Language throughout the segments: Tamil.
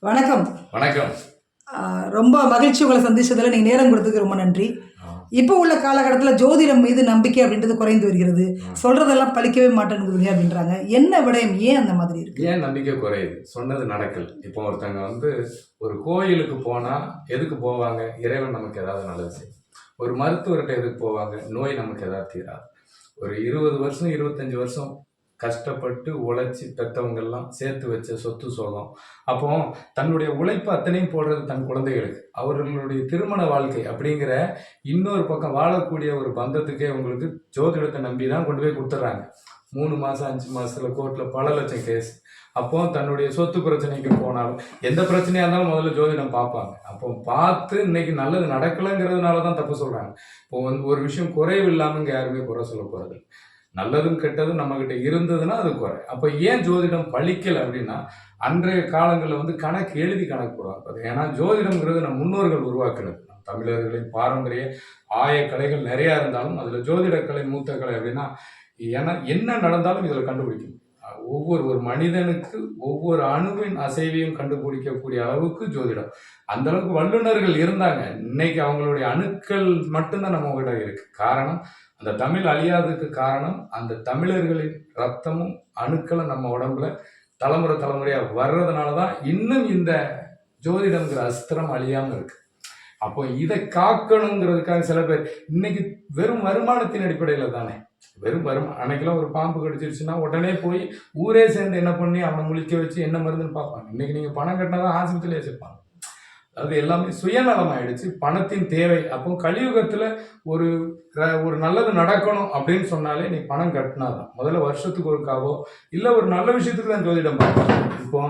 வணக்கம். வணக்கம். ரொம்ப மகிழ்ச்சி உங்களை சந்திச்சதுல நீங்க நேரம் கொடுத்ததுக்கு ரொம்ப நன்றி. இப்போ உள்ள காலகட்டத்தில் ஜோதிடம் மீது நம்பிக்கை அப்படின்றது குறைந்து வருகிறது. சொல்றதெல்லாம் பழிக்கவே மாட்டேங்குதுங்க அப்படின்றாங்க. என்ன விடயம், ஏன் அந்த மாதிரி இருக்கு? ஏன் நம்பிக்கை குறையுது? சொன்னது நடக்கல. இப்போ ஒருத்தங்க ஒரு கோயிலுக்கு போனா எதுக்கு போவாங்க? இறைவன் நமக்கு ஏதாவது நல்லது செய்யும். ஒரு மருத்துவர்கிட்ட எதுக்கு போவாங்க? நோய் நமக்கு ஏதாவது தீராது. ஒரு 20 வருஷம் 25 வருஷம் கஷ்டப்பட்டு உழைச்சி பெற்றவங்கெல்லாம் சேர்த்து வச்ச சொத்து சோகம். அப்போ தன்னுடைய உழைப்பு அத்தனையும் போடுறது தன் குழந்தைகளுக்கு. அவர்களுடைய திருமண வாழ்க்கை அப்படிங்கிற இன்னொரு பக்கம் வாழக்கூடிய ஒரு பந்தத்துக்கே உங்களுக்கு ஜோதிடத்தை நம்பி தான் கொண்டு போய் கொடுத்துட்றாங்க. 3 மாதம் 5 மாதத்துல கோர்ட்டில் பல லட்சம் கேஸ். அப்போ தன்னுடைய சொத்து பிரச்சனைக்கு போனாலும் எந்த பிரச்சனையாக இருந்தாலும் முதல்ல ஜோதிடம் பார்ப்பாங்க. அப்போ பார்த்து இன்னைக்கு நல்லது நடக்கலைங்கிறதுனால தான் தப்பு சொல்கிறாங்க. இப்போ ஒரு விஷயம் குறைவு இல்லாமல் இங்கே யாருமே குறை சொல்ல போகிறது. நல்லதும் கெட்டதும் நம்மகிட்ட இருந்ததுன்னா அது குறை. அப்போ ஏன் ஜோதிடம் பழிக்கலை அப்படின்னா, அன்றைய காலங்களில் கணக்கு எழுதி கணக்கு போடுவாங்க. ஏன்னா ஜோதிடம்ங்கிறது நம் முன்னோர்கள் உருவாக்குனது. தமிழர்களின் பாரம்பரிய கலைகள் நிறையா இருந்தாலும் அதில் ஜோதிடக்கலை மூத்த கலை அப்படின்னா, ஏன்னா என்ன நடந்தாலும் இதில் கண்டுபிடிக்கும். ஒரு மனிதனுக்கு ஒவ்வொரு அணுவின் அசைவையும் கண்டுபிடிக்கக்கூடிய அளவுக்கு ஜோதிடம். அந்த அளவுக்கு வல்லுநர்கள் இருந்தாங்க. இன்னைக்கு அவங்களுடைய அணுக்கள் மட்டும்தான் நம்ம கிட்ட இருக்கு. காரணம், அந்த தமிழ் அழியாததுக்கு காரணம் அந்த தமிழர்களின் ரத்தமும் அணுக்களும் நம்ம உடம்புல தலைமுறையா வர்றதுனாலதான் இன்னும் இந்த ஜோதிடம்ங்கிற அஸ்திரம் அழியாம இருக்கு. அப்போ இதை காக்கணுங்கிறதுக்காக சில பேர் இன்னைக்கு வெறும் வருமானத்தின் அடிப்படையில தானே, வெறும் அன்னைக்கெல்லாம் ஒரு பாம்பு கடிச்சிருச்சுன்னா உடனே போய் ஊரே சேர்ந்து என்ன பண்ணி அவனை முழிக்க வச்சு என்ன மருந்துன்னு பார்ப்பாங்க. இன்னைக்கு நீங்க பணம் கட்டினாதான் ஆஸ்பத்திரியிலே சேர்ப்பாங்க. அது எல்லாமே சுயநலம் ஆயிடுச்சு, பணத்தின் தேவை. அப்போ கலியுகத்துல ஒரு ஒரு நல்லது நடக்கணும் அப்படின்னு சொன்னாலே நீ பணம் கட்டினாதான். முதல்ல வருஷத்துக்கு ஒருக்காவோ இல்லை ஒரு நல்ல விஷயத்துக்கு தான் ஜோதிடம் பார்க்கணும். இப்போ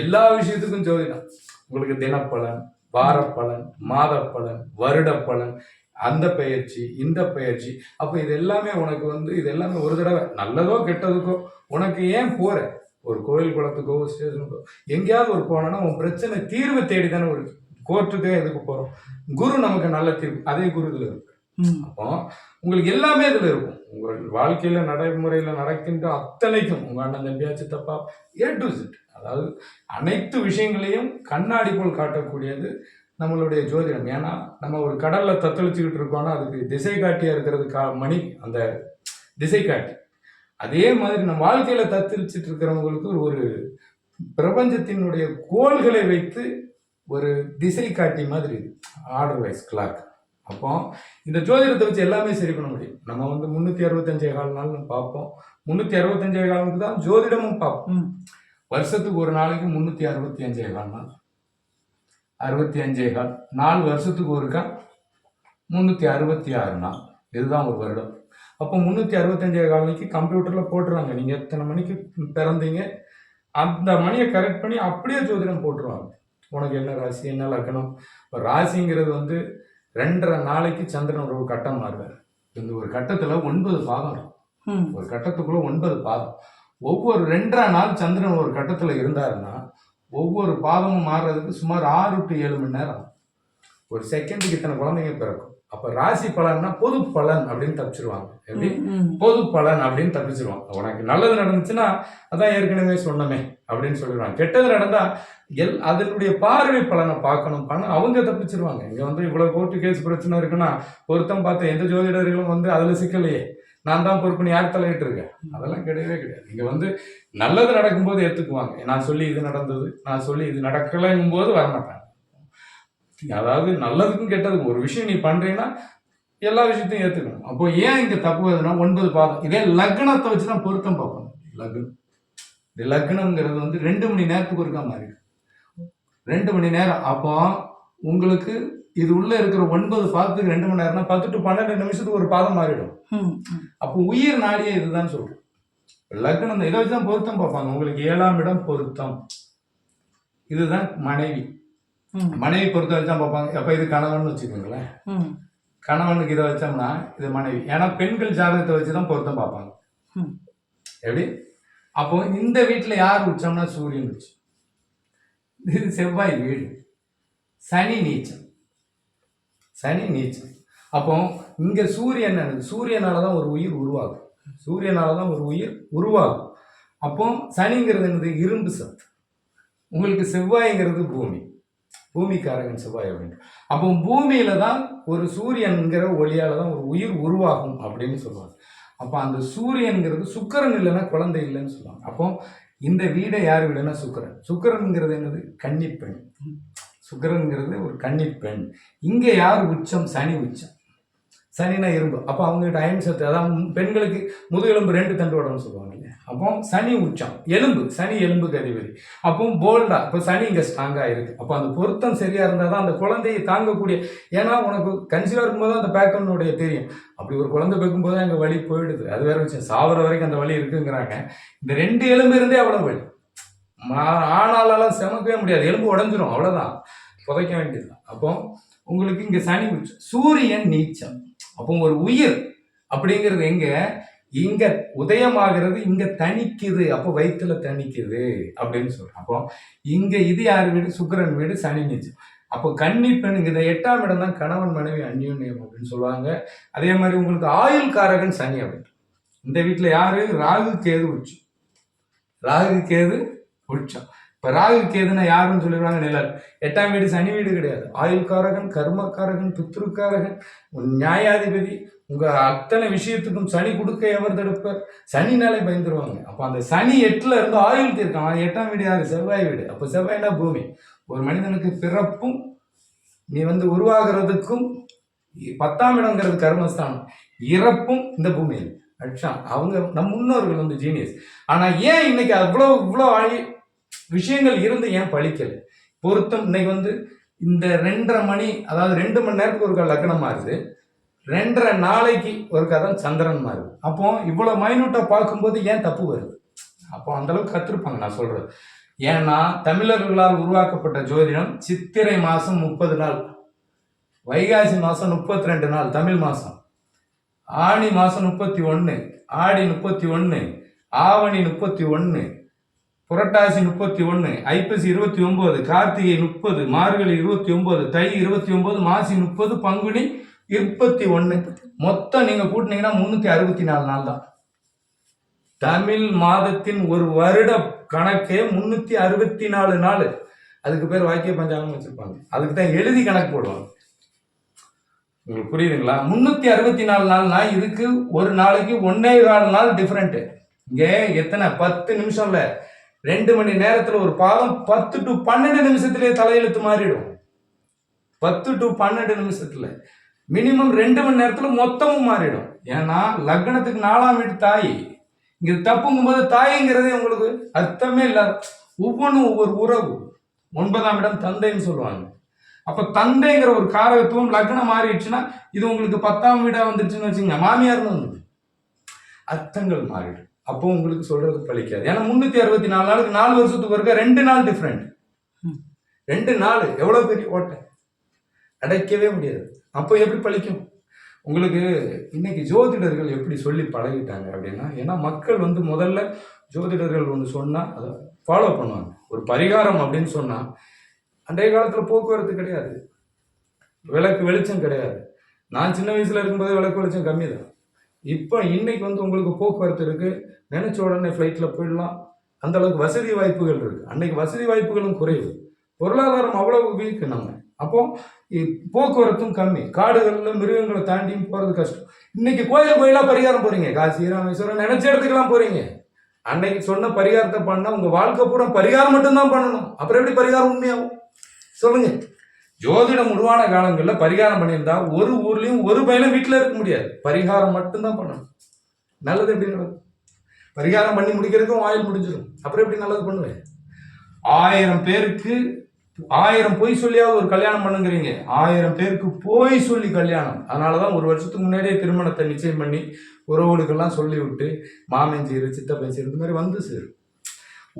எல்லா விஷயத்துக்கும் ஜோதிடம். உங்களுக்கு தினப்பலன், வாரப்பலன், மாத பலன், வருட பலன், அந்த பயிற்சி, இந்த பயிற்சி. அப்போ இது எல்லாமே உனக்கு இது எல்லாமே ஒரு தடவை நல்லதோ கெட்டதுக்கோ உனக்கு ஏன் போற? ஒரு கோயில் குளத்துக்கோ ஸ்டேஷனுக்கோ எங்கேயாவது ஒரு போனோன்னா உன் பிரச்சனை தீர்வு தேடி தானே ஒரு கோர்ட்டுக்கே எதுக்கு போறோம்? குரு நமக்கு நல்ல தீர்வு, அதே குரு இதுல இருக்கு. அப்போ உங்களுக்கு எல்லாமே இதுல இருக்கும். உங்கள் வாழ்க்கையில நடைமுறையில நடக்கின்ற அத்தனைக்கும் உங்க அண்ணன் தம்பியாச்சு தப்பா A to Z, அதாவது அனைத்து விஷயங்களையும் கண்ணாடி போல் காட்டக்கூடியது நம்மளுடைய ஜோதிடம். ஏன்னா நம்ம ஒரு கடல்ல தத்தளிச்சுக்கிட்டு இருக்கோம்னா அதுக்கு திசை காட்டியா இருக்கிறது மணி, அந்த திசை காட்டி. அதே மாதிரி நம்ம வாழ்க்கையில தத்தளிச்சுட்டு இருக்கிறவங்களுக்கு ஒரு பிரபஞ்சத்தினுடைய கோள்களை வைத்து ஒரு திசை காட்டி மாதிரி ஆர்டர் வைஸ் கிளாக். அப்போ இந்த ஜோதிடத்தை வச்சு எல்லாமே சரி பண்ண முடியும். நம்ம 365 நாள் பார்ப்போம். 365 காலத்துக்கு தான் ஜோதிடமும் பார்ப்போம். வருஷத்துக்கு ஒரு நாளைக்கு 365 நாள், 65 4 வருஷத்துக்கு ஒருக்கா 366 நாள். இதுதான் ஒரு வருடம். அப்போ 365 நாளைக்கு கம்ப்யூட்டர்ல போட்டுருவாங்க. நீங்க எத்தனை மணிக்கு பிறந்தீங்க அந்த மணியை கரெக்ட் பண்ணி அப்படியே ஜோதிடம் போட்டுருவாங்க. உனக்கு என்ன ராசி, என்ன லக்னம். இப்போ ராசிங்கிறது 2.5 நாளைக்கு சந்திரன் ஒரு கட்டம் மாறுவார். இந்த ஒரு கட்டத்துல 9 பாதம் இருக்கும். ஒரு கட்டத்துக்குள்ள 9 பாதம். ஒவ்வொரு 2.5 நாள் சந்திரன் ஒரு கட்டத்துல இருந்தாருன்னா ஒவ்வொரு பாதமும் மாறுறதுக்கு சுமார் 6 to 7 மணி நேரம். ஒரு செகண்டுக்கு இத்தனை குழந்தைங்க பிறக்கும். அப்ப ராசி பலன்னா பொது பலன் அப்படின்னு தப்பிச்சிருவாங்க. எப்படி பொது பலன் அப்படின்னு தப்பிச்சிருவாங்க. உனக்கு நல்லது நடந்துச்சுன்னா அதான் ஏற்கனவே சொன்னமே அப்படின்னு சொல்லிடுவாங்க. கெட்டது நடந்தா அதனுடைய பார்வை பலனை பார்க்கணும் அவங்க தப்பிச்சிருவாங்க. இங்க இவ்வளவு கோர்ட்டு கேஸ் பிரச்சனை இருக்குன்னா பொருத்தம் பார்த்த எந்த ஜோதிடர்களும் அதுல சிக்கலையே நான் தான் பொறுப்புன்னு யார் தலையிட்டு இருக்கேன்? அதெல்லாம் கிடையவே கிடையாது. இங்க நல்லது நடக்கும்போது ஏத்துக்குவாங்க. நான் சொல்லி இது நடந்தது, நான் சொல்லி இது நடக்கலைங்கும் போது வரமாட்டாங்க. அதாவது நல்லதுக்கும் கெட்டதுக்கும் ஒரு விஷயம் நீ பண்றீங்கன்னா எல்லா விஷயத்தையும் ஏத்துக்கணும். அப்போ ஏன் இங்க தப்பு வருதுன்னா 9 பாதம். இதே லக்னத்தை வச்சுதான் பொருத்தம் பார்க்கணும். லக்னம்ங்கிறது 2 மணி நேரத்துக்கு ஒருக்கா மாறி 2 மணி நேரம். அப்போ உங்களுக்கு இது உள்ள இருக்கிற 9 பாதத்துக்கு 2 மணி நேரம்னா 10 to 12 நிமிஷத்துக்கு ஒரு பாதம் மாறிடும். அப்போ உயிர் நாடியே இதுதான் சொல்றோம். லக்னம் இதை வச்சுதான் பொருத்தம் பார்ப்பாங்க. உங்களுக்கு 7ஆம் இடம் பொருத்தம், இதுதான் மனைவி. மனைவி பொறுத்த வச்சா பார்ப்பாங்க. அப்ப இது கணவன் வச்சுக்கோங்களேன். கணவனுக்கு இதை வச்சோம்னா இது மனைவி. ஏன்னா பெண்கள் ஜாதகத்தை வச்சுதான் பொருத்தம் பார்ப்பாங்க. எப்படி? அப்போ இந்த வீட்டுல யார் உச்சம்னா சூரியன் உச்சம், இது செவ்வாய் வீடு, சனி நீச்சம். அப்போ இங்க சூரியன் சூரியனாலதான் ஒரு உயிர் உருவாகும். அப்போ சனிங்கிறது இரும்பு சத்து. உங்களுக்கு செவ்வாய்ங்கிறது பூமிக்காரகன் செவ்வாய் அப்படின்னு. அப்போ பூமியில தான் ஒரு சூரியன்கிற ஒளியால தான் ஒரு உயிர் உருவாகும் அப்படின்னு சொல்லுவாங்க. அப்போ அந்த சூரியன்கிறது சுக்கிரன் இல்லைன்னா குழந்தை இல்லைன்னு சொல்லுவாங்க. அப்போ இந்த வீடை யார் வீடுன்னா சுக்கிரன்ங்கிறது என்னது? கன்னிப்பெண். சுக்கிரன்ங்கிறது ஒரு கன்னிப்பெண். இங்கே யார் உச்சம்? சனி உச்சம். சனினா இரும்பு. அப்போ அவங்ககிட்ட அயன் சத்து, அதான் பெண்களுக்கு முதுகெலும்பு 2 தண்டுவடம்னு சொல்லுவாங்க இல்லையா. அப்போ சனி உச்சம், எலும்பு, சனி எலும்புக்கு அதிபதி. அப்போ போல்டா, இப்போ சனி இங்கே ஸ்ட்ராங்காக இருக்கு. அப்போ அந்த பொருத்தம் சரியா இருந்தால் தான் அந்த குழந்தையை தாங்கக்கூடிய, ஏன்னா உனக்கு கன்சீவாக இருக்கும்போது அந்த பேக்கனுடைய தெரியும். அப்படி ஒரு குழந்தை பெக்கும்போது தான் எங்கள் வலி போயிடுது. அது வேற விஷயம். சாவர வரைக்கும் அந்த வலி இருக்குங்கிறாங்க. இந்த 2 எலும்பு இருந்தே அவ்வளோ வலி. ஆனாலும் செமக்கவே முடியாது, எலும்பு உடஞ்சிரும், அவ்வளோதான், புதைக்க வேண்டியதுதான். அப்போ உங்களுக்கு இங்கே சனி உச்சம், சூரியன் நீச்சம். அப்போ ஒரு உயிர் அப்படிங்கிறது இங்க உதயமாகிறது, இங்க தணிக்குது. அப்போ வயிற்றுல தணிக்குது அப்படின்னு சொல்றோம். அப்போ இங்க இது யார் வீடு? சுக்கிரன் வீடு, சனி நீச்சம். அப்போ கன்னி பெண்ணுங்க, இந்த 8ஆம் இடம் தான் கணவன் மனைவி அந்யோன்யம் அப்படின்னு சொல்லுவாங்க. அதே மாதிரி உங்களுக்கு ஆயுள் காரகன் சனி அப்படின்னு. இந்த வீட்டுல யாரு? ராகு கேது உச்சம். ராகு கேது உச்சம். இப்ப ராகு கேதுன்னா யாருன்னு சொல்லிடுவாங்க? நிழல். 8ஆம் வீடு சனி வீடு கிடையாது. ஆயுள்காரகன், கர்மக்காரகன், பித்ருக்காரகன், நியாயாதிபதி. உங்க அத்தனை விஷயத்துக்கும் சனி கொடுக்க எவர் தடுப்பார்? சனினாலே பயந்துருவாங்க. அப்ப அந்த சனி 8ல இருந்து ஆயுள் இருக்கான். 8ஆம் வீடு யாரு? செவ்வாய் வீடு. அப்ப செவ்வாய்னா பூமி. ஒரு மனிதனுக்கு பிறப்பும் நீ உருவாகிறதுக்கும் 10ஆம் இடங்கிறது கர்மஸ்தானம், இறப்பும் இந்த பூமியில். அவங்க நம் முன்னோர்கள் ஜீனியஸ். ஆனா ஏன் இன்னைக்கு இவ்வளோ விஷயங்கள் இருந்து ஏன் பழிக்கல? பொருத்தம் இன்னைக்கு இந்த 2:30 மணி, அதாவது 2 மணி நேரத்துக்கு ஒரு லக்னம் மாறுது, 2:30 நாளைக்கு ஒரு தான் சந்திரன் மாறுது. அப்போ இவ்வளவு மைனூட்டா பார்க்கும்போது ஏன் தப்பு வருது? அப்போ அந்த அளவுக்கு கத்திருப்பாங்க நான் சொல்றது. ஏன்னா தமிழர்களால் உருவாக்கப்பட்ட ஜோதிடம் சித்திரை மாசம் 30 நாள், வைகாசி மாசம் 32 நாள் தமிழ் மாசம், ஆணி மாசம் 31, ஆடி 31, ஆவணி 31, புரட்டாசி 31, ஐப்பசி 29, கார்த்திகை 30, மார்கழி 29, தை 29, மாசி 30, பங்குனி 31. மொத்தம் நீங்க கூட்டினீங்கன்னா 364 நாள் தான். தமிழ் மாதத்தின் ஒரு வருட கணக்கே 364 நாள். அதுக்கு பேர் வாக்கிய பஞ்சாங்கம் வச்சிருப்பாங்க. அதுக்கு தான் எழுதி கணக்கு போடுவாங்க. உங்களுக்கு புரியுதுங்களா? 364 நாள்னா இதுக்கு ஒரு நாளைக்கு 1.25 நாள் டிஃபரெண்ட். இங்க எத்தனை 10 நிமிஷம் இல்ல, 2 மணி நேரத்துல ஒரு பாதம் 10 to 12 நிமிஷத்திலே தலையெழுத்து மாறிடும். 10 to 12 நிமிஷத்துல மினிமம் 2 மணி நேரத்துல மொத்தமும் மாறிடும். ஏன்னா லக்னத்துக்கு 4ஆம் வீட்டு தாய். இங்க தப்புங்கும் போது தாய்ங்கிறதே உங்களுக்கு அர்த்தமே இல்லாத, ஒவ்வொன்றும் ஒவ்வொரு உறவு. 9ஆம் இடம் தந்தைன்னு சொல்லுவாங்க. அப்ப தந்தைங்கிற ஒரு காரகத்துவம் லக்னம் மாறிடுச்சுன்னா, இது உங்களுக்கு 10ஆம் வீடா வந்துருச்சுன்னு வச்சுங்க, மாமியார்னு வந்து அர்த்தங்கள் மாறிடும். அப்போ உங்களுக்கு சொல்றது பழிக்காது. ஏன்னா 364 நாளுக்கு 4 வருஷத்துக்கு இருக்க 2 நாள் டிஃபரெண்ட். 2 நாள் எவ்வளவு பெரிய ஓட்டை, அடைக்கவே முடியாது. அப்போ எப்படி பழிக்கும் உங்களுக்கு? இன்னைக்கு ஜோதிடர்கள் எப்படி சொல்லி பழகிட்டாங்க அப்படின்னா, ஏன்னா மக்கள் முதல்ல ஜோதிடர்கள் ஒன்று சொன்னா அதை ஃபாலோ பண்ணுவாங்க. ஒரு பரிகாரம் அப்படின்னு சொன்னா, அன்றைய காலத்துல போக்குவரத்து கிடையாது, விளக்கு வெளிச்சம் கிடையாது. நான் சின்ன வயசுல இருக்கும்போது விளக்கு வெளிச்சம் கம்மி தான். இப்போ இன்னைக்கு உங்களுக்கு போக்குவரத்து இருக்கு, நினைச்ச உடனே ஃப்ளைட்ல போயிடலாம், அந்த அளவுக்கு வசதி வாய்ப்புகள் இருக்கு. அன்னைக்கு வசதி வாய்ப்புகளும் குறைவு, பொருளாதாரம் அவ்வளவு வீக்கு நம்ம. அப்போ போக்குவரத்தும் கம்மி, காடுகள்ல மிருகங்களை தாண்டியும் போறது கஷ்டம். இன்னைக்கு கோயிலா பரிகாரம் போறீங்க, காசி ராமேஸ்வரம் நினைச்ச இடத்துக்கெல்லாம் போறீங்க. அன்னைக்கு சொன்ன பரிகாரத்தை பண்ணா உங்க வாழ்க்கை பூரா பரிகாரம் மட்டும்தான் பண்ணணும். அப்புறம் எப்படி பரிகாரம் உண்மையாகும் சொல்லுங்க? ஜோதிடம் உருவான காலங்களில் பரிகாரம் பண்ணியிருந்தா ஒரு ஊர்லயும் ஒரு பையனும் வீட்டுல இருக்க முடியாது. பரிகாரம் மட்டும்தான் பண்ணணும். நல்லது எப்படி நடக்கும்? பரிகாரம் பண்ணி முடிக்கிறதுக்கும் ஆயுள் முடிஞ்சிடும். அப்புறம் எப்படி நல்லது பண்ணுவேன்? 1000 பேருக்கு 1000 பொய் சொல்லியாவது ஒரு கல்யாணம் பண்ணுங்கிறீங்க, 1000 பேருக்கு போய் சொல்லி கல்யாணம். அதனாலதான் ஒரு வருஷத்துக்கு முன்னாடியே திருமணத்தை நிச்சயம் பண்ணி உறவுகளுக்கெல்லாம் சொல்லி விட்டு மாமன் சீரு, சித்தப்பன் சீரு, இந்த மாதிரி சேரும்.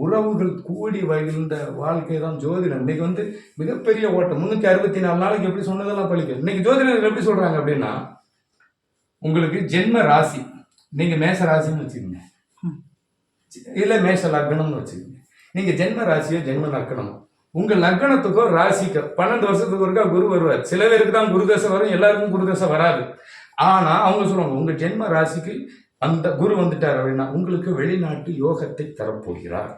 உறவுகள் கூடி வகிழ்ந்த வாழ்க்கை தான் ஜோதிடம். இன்னைக்கு மிகப்பெரிய ஓட்டம். 364 நாளைக்கு எப்படி சொன்னதெல்லாம் பழிக்கும். இன்னைக்கு ஜோதிடர்கள் எப்படி சொல்றாங்க அப்படின்னா, உங்களுக்கு ஜென்ம ராசி, நீங்க மேச ராசின்னு வச்சுக்கோங்க, இல்ல மேஷ லக்னம்னு வச்சுக்கோங்க. நீங்க ஜென்ம ராசியோ ஜென்ம லக்னம், உங்க லக்னத்துக்கோ ராசிக்கோ 12 வருஷத்துக்கு ஒருக்கா குரு வருவார். சில பேருக்கு தான் குரு தசை வரும், எல்லாருக்கும் குரு தசை வராது. ஆனா அவங்க சொல்லுவாங்க, உங்க ஜென்ம ராசிக்கு அந்த குரு வந்துட்டார் அப்படின்னா உங்களுக்கு வெளிநாட்டு யோகத்தை தரப்போகிறார்.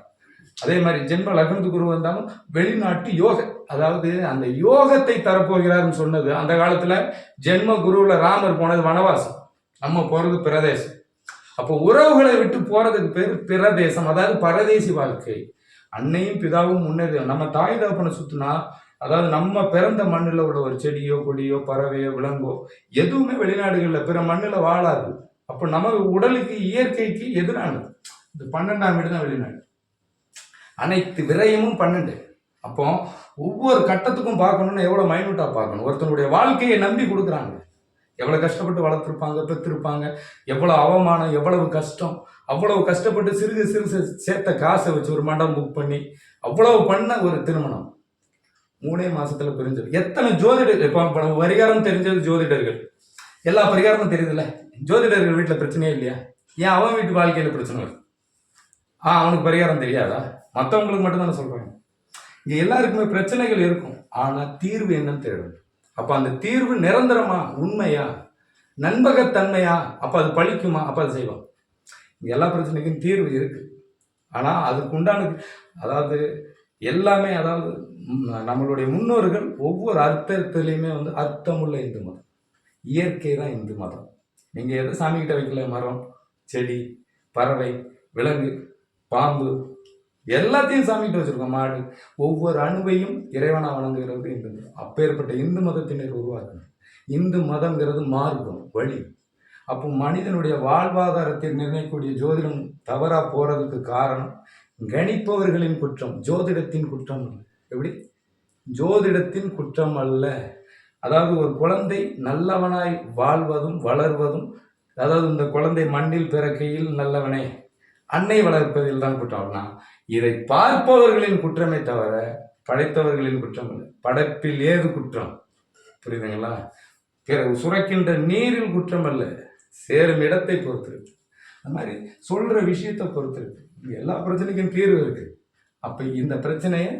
அதே மாதிரி ஜென்ம லக்னத்து குரு வந்தாலும் வெளிநாட்டு யோக, அதாவது அந்த யோகத்தை தரப்போகிறாருன்னு சொன்னது. அந்த காலத்துல ஜென்ம குருவுல ராமர் போனது வனவாசம், நம்ம போறது பிரதேசம். அப்போ உறவுகளை விட்டு போறதுக்கு பேர் பிரதேசம், அதாவது பரதேசி வாழ்க்கை. அன்னையும் பிதாவும் முன்னேறி நம்ம தாய் தகப்பனை சுத்தினா, அதாவது நம்ம பிறந்த மண்ணில் உள்ள ஒரு செடியோ கொடியோ பறவையோ விலங்கோ எதுவுமே வெளிநாடுகளில் பிற மண்ணில் வாழாது. அப்போ நம்ம உடலுக்கு இயற்கைக்கு எதிரானது. இந்த 12ஆம் வீடு தான் வெளிநாடு. அனைத்து விரயமும் 12. அப்போ ஒவ்வொரு கட்டத்துக்கும் பார்க்கணும்னா எவ்வளோ மைனூட்டாக பார்க்கணும். ஒருத்தனுடைய வாழ்க்கையை நம்பி கொடுக்குறாங்க. எவ்வளோ கஷ்டப்பட்டு வளர்த்துருப்பாங்க, பெற்றிருப்பாங்க, எவ்வளோ அவமானம், எவ்வளவு கஷ்டம், அவ்வளவு கஷ்டப்பட்டு சிறுக சிறு சேர்த்த காசை வச்சு ஒரு மண்டபம் புக் பண்ணி அவ்வளவு பண்ண ஒரு திருமணம் 3 மாசத்துல பிரிஞ்சது. எத்தனை ஜோதிடர் இப்போ பரிகாரம் தெரிஞ்சது ஜோதிடர்கள், எல்லா பரிகாரமும் தெரியுதுல்ல. ஜோதிடர்கள் வீட்டில் பிரச்சனையே இல்லையா? ஏன் அவன் வீட்டு வாழ்க்கையில் பிரச்சனை வருது? அவனுக்கு பரிகாரம் தெரியாதா? மற்றவங்களுக்கு மட்டும்தானே சொல்றாங்க. இங்கே எல்லாருக்குமே பிரச்சனைகள் இருக்கும், ஆனால் தீர்வு என்னன்னு தேடணும். அப்போ அந்த தீர்வு நிரந்தரமா, உண்மையா, நண்பகத்தன்மையா, அப்போ அது பழிக்குமா, அப்போ அது செய்வோம். இங்கே எல்லா பிரச்சனைக்கும் தீர்வு இருக்கு, ஆனால் அதுக்கு உண்டான, அதாவது எல்லாமே, அதாவது நம்மளுடைய முன்னோர்கள் ஒவ்வொரு அர்த்தத்திலையுமே அர்த்தமுள்ள இந்து மதம், இயற்கை தான் இந்து மதம். நீங்கள் எதை சாமிக்கிட்ட வைக்கல, மரம், செடி, பறவை, விலங்கு, பாம்பு எல்லாத்தையும் சாமிகிட்ட வச்சிருக்கோம், மாடு. ஒவ்வொரு அணுவையும் இறைவனா வணங்குகிறது இந்து மதம். அப்பேற்பட்ட இந்து மதத்தினர் உருவாக்கணும். இந்து மதம்ங்கிறது மார்க்கம், வழி. அப்போ மனிதனுடைய வாழ்வாதாரத்தை நிர்ணயிக்கக்கூடிய ஜோதிடம் தவறா போறதுக்கு காரணம் கணிப்பவர்களின் குற்றம், ஜோதிடத்தின் குற்றம் அல்ல. எப்படி? ஜோதிடத்தின் குற்றம் அல்ல. அதாவது ஒரு குழந்தை நல்லவனாய் வாழ்வதும் வளர்வதும், அதாவது இந்த குழந்தை மண்ணில் பிறக்கையில் நல்லவனே, அன்னை வளர்ப்பதில் தான் குற்றம்னா இதை பார்ப்பவர்களின் குற்றமே தவிர படைத்தவர்களின் குற்றம் இல்லை. படைப்பில் ஏது குற்றம்? புரியுதுங்களா? பிறகு சுரக்கின்ற நீரில் குற்றம் அல்ல, சேரும் இடத்தை பொறுத்து இருக்கு. அந்த மாதிரி சொல்ற விஷயத்தை பொறுத்து இருக்கு. எல்லா பிரச்சனைக்கும் தீர்வு இருக்கு. அப்ப இந்த பிரச்சனையை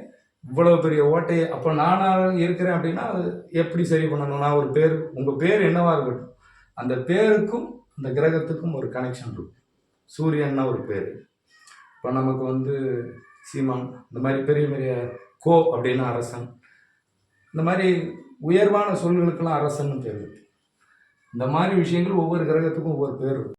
இவ்வளவு பெரிய ஓட்டையை, அப்போ நானா இருக்கிறேன் அப்படின்னா அது எப்படி சரி பண்ணணும்? நான் ஒரு பேர், உங்க பேர் என்னவா இருக்கட்டும், அந்த பேருக்கும் அந்த கிரகத்துக்கும் ஒரு கனெக்ஷன் இருக்கும். சூரியன்னா ஒரு பேர். இப்போ நமக்கு சீமான், இந்த மாதிரி பெரிய பெரிய கோ அப்படின்னா அரசன், இந்த மாதிரி உயர்வான சொல்களுக்கெல்லாம் அரசன் பேர். இந்த மாதிரி விஷயங்கள் ஒவ்வொரு கிரகத்துக்கும் ஒவ்வொரு பேர் இருக்கும்.